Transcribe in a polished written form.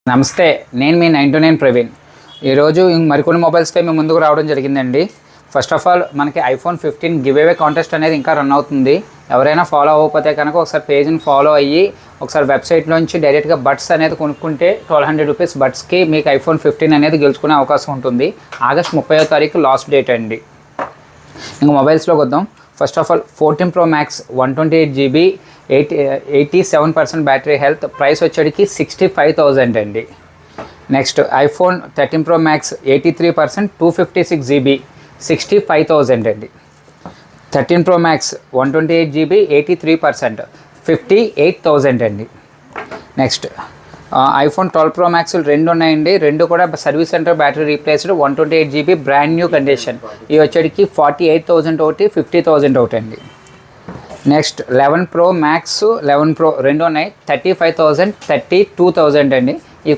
నమస్తే, నేను మీ 929 ప్రవీణ్. ఈరోజు మరికొన్ని మొబైల్స్తో మేము ముందుకు రావడం జరిగిందండి. ఫస్ట్ ఆఫ్ ఆల్ మనకి ఐఫోన్ 15 గివ్ అవే కాంటెస్ట్ అనేది ఇంకా రన్ అవుతుంది. ఎవరైనా ఫాలో అవ్వకపోతే కనుక ఒకసారి పేజ్ని ఫాలో అయ్యి ఒకసారి వెబ్సైట్లోంచి డైరెక్ట్గా బడ్స్ అనేది కొనుక్కుంటే 1200 రూపీస్ బడ్స్కి మీకు ఐఫోన్ 15 అనేది గెలుచుకునే అవకాశం ఉంటుంది. ఆగస్ట్ 30వ తారీఖు లాస్ట్ డేట్ అండి. ఇంకా మొబైల్స్లోకి వద్దాం. First of all 14 Pro Max 128GB 87% battery health, price వచ్చేటికి 65,000 అండి. Next iPhone 13 Pro Max 83% 256GB 65,000 అండి. 13 Pro Max 128GB 83% 58,000 అండి. నెక్స్ట్ ఐఫోన్ 12 Pro Max రెండు ఉన్నాయండి. రెండు కూడా service centre battery replaced 128GB brand new condition. ఇవి వచ్చేటికి 48,000 ఒకటి 50,000 ఒకటి అండి. నెక్స్ట్ 11 Pro Max 11 Pro రెండు ఉన్నాయి. 35,000 32,000 అండి.